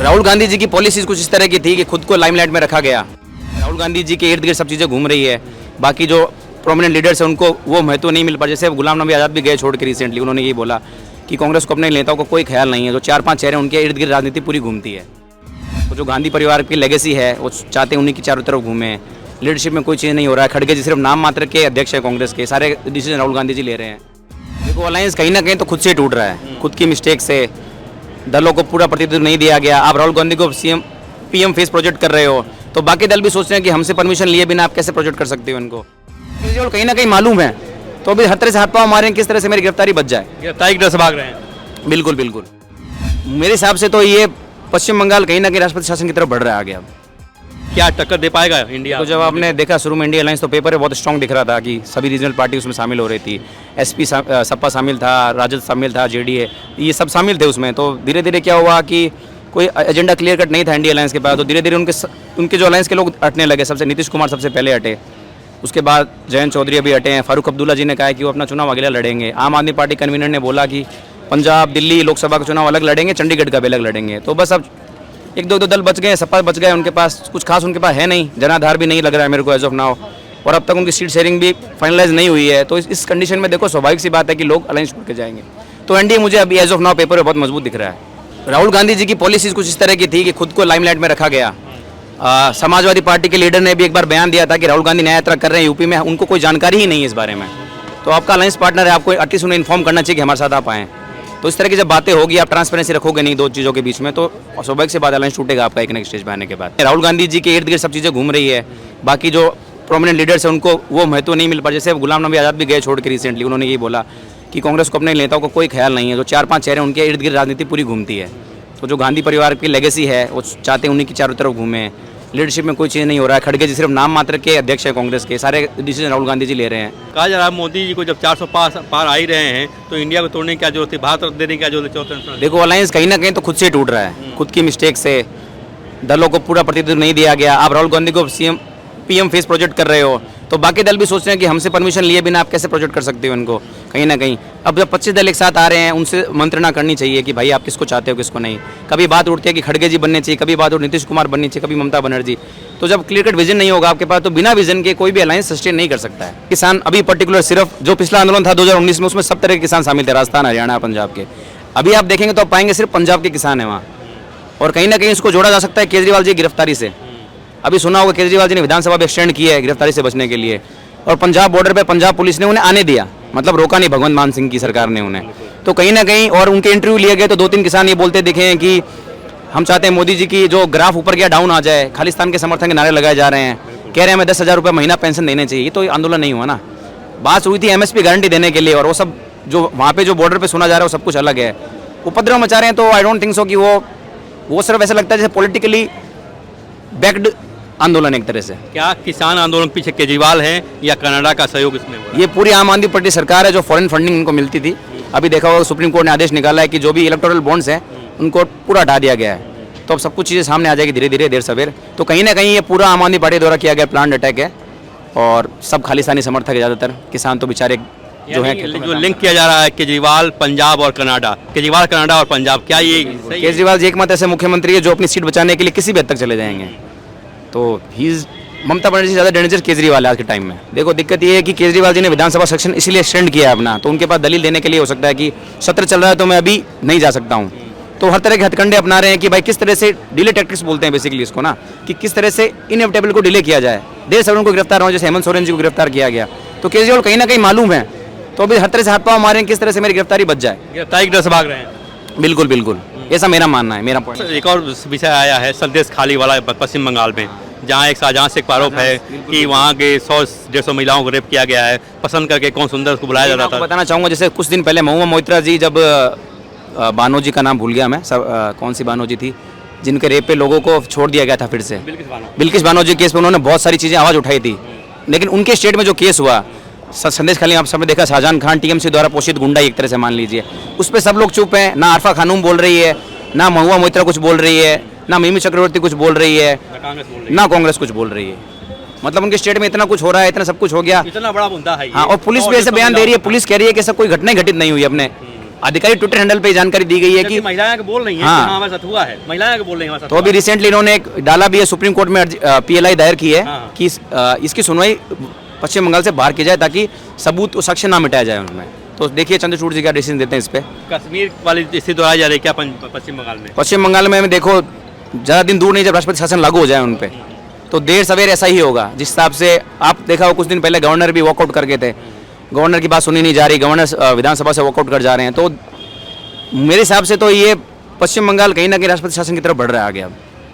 राहुल गांधी जी की पॉलिसीज कुछ इस तरह की थी कि खुद को लाइमलाइट में रखा गया। राहुल गांधी जी के इर्द गिर्द सब चीज़ें घूम रही है। बाकी जो प्रोमिनेंट लीडर्स हैं उनको वो महत्व नहीं मिल पा। जैसे गुलाम नबी आज़ाद भी गए छोड़ के रिसेंटली, उन्होंने यही बोला कि कांग्रेस को अपने नेताओं को कोई ख्याल नहीं है। जो 4-5 चेहरे उनके इर्द गिर्द राजनीति पूरी घूमती है। तो जो गांधी परिवार की लेगेसी है वो चाहते हैं उन्हीं की चारों तरफ घूमें। लीडरशिप में कोई चीज़ नहीं हो रहा है। खड़गे जी सिर्फ नाम मात्र के अध्यक्ष है कांग्रेस के, सारे डिसीजन राहुल गांधी जी ले रहे हैं। देखो अलायंस कहीं ना कहीं तो खुद से टूट रहा है, खुद की मिस्टेक से। दलों को पूरा प्रतिनिधित्व नहीं दिया गया। आप राहुल गांधी को पीएम फेस प्रोजेक्ट कर रहे हो तो बाकी दल भी सोच रहे हैं कि हमसे परमिशन लिए बिना आप कैसे प्रोजेक्ट कर सकते हो इनको। केजरीवाल कहीं ना कहीं मालूम है तो अभी हर तरह से हाथ पाँव मारे किस तरह से मेरी गिरफ्तारी बच जाए। गिरफ्तारी की डर से भाग रहे हैं। बिल्कुल बिल्कुल, मेरे हिसाब से तो ये पश्चिम बंगाल कहीं ना कहीं राष्ट्रपति शासन की तरफ बढ़ रहा है आगे। अब क्या टक्कर दे पाएगा इंडिया? तो जब आपने देखा शुरू में इंडिया अलायंस तो पेपर में बहुत स्ट्रॉन्ग दिख रहा था कि सभी रीजनल पार्टी उसमें शामिल हो रही थी। एसपी सपा शामिल था, राजद शामिल था, जेडीए, ये सब शामिल थे उसमें। तो धीरे धीरे क्या हुआ कि कोई एजेंडा क्लियर कट नहीं था इंडिया अलायंस के पास। तो धीरे धीरे उनके जो अलायंस के लोग हटने लगे। सबसे नीतीश कुमार सबसे पहले हटे, उसके बाद जयंत चौधरी अभी हटे हैं। फारूक अब्दुल्ला जी ने कहा कि वो अपना चुनाव अगला लड़ेंगे। आम आदमी पार्टी कन्वीनर ने बोला कि पंजाब दिल्ली लोकसभा का चुनाव अलग लड़ेंगे, चंडीगढ़ का भी अलग लड़ेंगे। तो बस अब एक दो दल बच गए, सपा बच गए, उनके पास कुछ खास उनके पास है नहीं, जनाधार भी नहीं लग रहा है मेरे को एज ऑफ नाउ। और अब तक उनकी सीट शेयरिंग भी फाइनलाइज नहीं हुई है। तो इस कंडीशन में देखो स्वाभाविक सी बात है कि लोग अलायंस छोड़ के जाएंगे। तो एनडीए मुझे अभी एज ऑफ नाउ पेपर में बहुत मजबूत दिख रहा है। राहुल गांधी जी की पॉलिसीज कुछ इस तरह की थी कि खुद को लाइमलाइट में रखा गया। समाजवादी पार्टी के लीडर ने भी एक बार बयान दिया था कि राहुल गांधी न्याय यात्रा कर रहे हैं यूपी में, उनको कोई जानकारी ही नहीं है इस बारे में। तो आपका अलायंस पार्टनर है, आपको एटलीस्ट उन्हें इन्फॉर्म करना चाहिए कि हमारे साथ आप आएँ। तो इस तरह की जब बातें होगी, आप ट्रांसपेरेंसी रखोगे नहीं दो चीज़ों के बीच में, तो स्वाभाविक से बात अलायंस टूटेगा आपका एक नेक्स्ट स्टेज में आने के बाद। राहुल गांधी जी के इर्द गिर्द सब चीज़ें घूम रही है। बाकी जो प्रोमिनेंट लीडर्स हैं उनको वो महत्व नहीं मिल पा। जैसे गुलाम नबी आज़ाद भी गए छोड़ के रिसेंटली, उन्होंने यही बोला कि कांग्रेस को अपने नेताओं को कोई ख्याल नहीं है। जो 4-5 चेहरे उनके इर्द गिर्द राजनीति पूरी घूमती है। तो जो गांधी परिवार की लेगेसी है वो चाहते हैं उन्हीं की चारों तरफ घूमें। लीडरशिप में कोई चीज़ नहीं हो रहा है। खड़गे जी सिर्फ नाम मात्र के अध्यक्ष है कांग्रेस के, सारे डिसीजन राहुल गांधी जी ले रहे हैं। कहा जा रहा है मोदी जी को जब 400 पार आ ही रहे हैं तो इंडिया को तोड़ने की क्या जरूरत है, भारत देने की क्या जरूरत है? देखो अलायंस कहीं ना कहीं तो खुद से टूट रहा है, खुद की मिस्टेक से। दलों को पूरा प्रतिनिधित्व नहीं दिया गया। आप राहुल गांधी को पीएम फेस प्रोजेक्ट कर रहे हो तो बाकी दल भी सोच रहे हैं कि हमसे परमिशन लिए बिना आप कैसे प्रोजेक्ट कर सकते हो इनको कहीं ना कहीं। अब जब 25 दल एक साथ आ रहे हैं, उनसे मंत्रणा करनी चाहिए कि भाई आप किसको चाहते हो किसको नहीं। कभी बात उठती है कि खड़गे जी बनने चाहिए, कभी बात उठती नीतीश कुमार बननी चाहिए, कभी ममता बनर्जी। तो जब क्लियर कट विजन नहीं होगा आपके पास तो बिना विजन के कोई भी अलायंस सस्टेन नहीं कर सकता है। किसान अभी पर्टिकुलर सिर्फ जो पिछला आंदोलन था 2019 में, उसमें सब तरह के किसान शामिल थे, राजस्थान हरियाणा पंजाब के। अभी आप देखेंगे तो आप पाएंगे सिर्फ पंजाब के किसान हैं वहाँ। और कहीं ना कहीं इसको जोड़ा जा सकता है केजरीवाल जी की गिरफ्तारी से। अभी सुना होगा केजरीवाल जी ने विधानसभा में एक्सटेंड किया है गिरफ्तारी से बचने के लिए। और पंजाब बॉर्डर पे पंजाब पुलिस ने उन्हें आने दिया, मतलब रोका नहीं भगवंत मान सिंह की सरकार ने उन्हें। तो कहीं ना कहीं और उनके इंटरव्यू लिए गए तो 2-3 किसान ये बोलते दिखे हैं कि हम चाहते हैं मोदी जी की जो ग्राफ ऊपर गया डाउन आ जाए। खालिस्तान के समर्थन के नारे लगाए जा रहे हैं, कह रहे हैं हमें 10,000 रुपये महीना पेंशन देने चाहिए। ये तो आंदोलन नहीं हुआ ना, बात हुई थी एमएसपी गारंटी देने के लिए। और वो सब जो वहाँ पे जो बॉर्डर पे सुना जा रहा है वो सब कुछ अलग है। उपद्रव मचा रहे हैं तो आई डोंट थिंक सो कि वो सिर्फ ऐसा लगता है जैसे पॉलिटिकली बैक्ड आंदोलन एक तरह से। क्या किसान आंदोलन पीछे केजरीवाल हैं या कनाडा का सहयोग इसमें हुआ? ये पूरी आम आदमी पार्टी सरकार है जो फॉरेन फंडिंग उनको मिलती थी। अभी देखा होगा सुप्रीम कोर्ट ने आदेश निकाला है कि जो भी इलेक्टोरल बॉन्ड्स हैं उनको पूरा हटा दिया गया है। तो अब सब कुछ चीज़ें सामने आ जाएगी धीरे धीरे, देर सवेर। तो कहीं ना कहीं ये पूरा आम आदमी पार्टी द्वारा किया गया प्लान अटैक है। और सब खालिस्तानी समर्थक है ज़्यादातर, किसान तो बेचारे जो है। जो लिंक किया जा रहा है केजरीवाल पंजाब और कनाडा, केजरीवाल कनाडा और पंजाब, क्या ये केजरीवाल जी एकमात्र ऐसे मुख्यमंत्री है जो अपनी सीट बचाने के लिए किसी भी हद तक चले जाएंगे। तो ममता बनर्जी से ज़्यादा डेंजर केजरीवाल है आज के टाइम में। देखो दिक्कत ये है कि केजरीवाल जी ने विधानसभा सेक्शन इसीलिए एक्सटेंड किया है अपना, तो उनके पास दलील देने के लिए हो सकता है कि सत्र चल रहा है तो मैं अभी नहीं जा सकता हूँ। तो हर तरह के हथकंडे अपना रहे हैं कि भाई किस तरह से डिले टैक्टिक्स बोलते हैं बेसिकली इसको ना, कि किस तरह से इनएविटेबल को डिले किया जाए। देर से उनको गिरफ्तार हो, जैसे हेमंत सोरेन जी को गिरफ्तार किया गया। तो केजरीवाल कहीं ना कहीं मालूम है तो अभी हर तरह से हाथ पाँव मारे किस तरह से मेरी गिरफ्तारी बच जाए। गिरफ्तारी की डर से भाग रहे हैं। बिल्कुल बिल्कुल, ऐसा मेरा मानना है, मेरा पॉइंट। एक और विषय आया है संदेश खाली वाला पश्चिम बंगाल में, जहाँ एक शाहजहाँ से एक आरोप है कि वहाँ के 100-150 महिलाओं को रेप किया गया है। पसंद करके कौन सुंदर उसको बुलाया जाता था। बताना चाहूँगा जैसे कुछ दिन पहले महुआ मोइत्रा जी, जब बानोजी का नाम भूल गया मैं, कौन सी बानोजी थी जिनके रेप पे लोगों को छोड़ दिया गया था फिर से, बिल्किस बानोजी केस पे उन्होंने बहुत सारी चीज़ें आवाज़ उठाई थी। लेकिन उनके स्टेट में जो केस हुआ संदेश खाली, आप सबने देखा, शाहजहां खान टीएमसी द्वारा पोषित गुंडा एक तरह से मान लीजिए, उस पर सब लोग चुप हैं। ना आरफा खानूम बोल रही है, ना महुआ मोइत्रा कुछ बोल रही है, ना मिमी चक्रवर्ती कुछ बोल रही है, ना कांग्रेस कुछ बोल रही है। मतलब उनके स्टेट में इतना कुछ हो रहा है, इतना सब कुछ हो गया, इतना बड़ा मुद्दा है। हाँ, और पुलिस भी ऐसे बयान दे रही है, पुलिस कह रही है कि ऐसा कोई घटना घटित नहीं हुई अपने आधिकारिक ट्विटर हैंडल पे जानकारी दी गई है कि महिलाएं बोल रही हैं हाँ। कि हाँ हमारे साथ हुआ है, महिलाएं बोल रही हैं हमारे साथ तो अभी हुआ है। रिसेंटली इन्होंने एक डाला भी है सुप्रीम कोर्ट में पीएलआई दायर की है हाँ। कि इसकी सुनवाई पश्चिम बंगाल से बाहर की जाए ताकि सबूत और साक्ष्य ना मिटाया जाए उनमें। तो देखिए चंद्रचूड़ जी क्या डिसीजन देते हैं इस पे। कश्मीर वाली स्थिति दोहराई जा रही है क्या पश्चिम बंगाल में? पश्चिम बंगाल में देखो ज़्यादा दिन दूर नहीं जब राष्ट्रपति शासन लागू हो जाए उन पे, तो देर सवेर ऐसा ही होगा। जिस हिसाब से आप देखा हो कुछ दिन पहले गवर्नर भी वॉकआउट कर गए थे, गवर्नर की बात सुनी नहीं जा रही, गवर्नर विधानसभा से वॉकआउट कर जा रहे हैं। तो मेरे हिसाब से तो ये पश्चिम बंगाल कहीं ना कहीं राष्ट्रपति शासन की तरफ बढ़ रहा है आगे अब।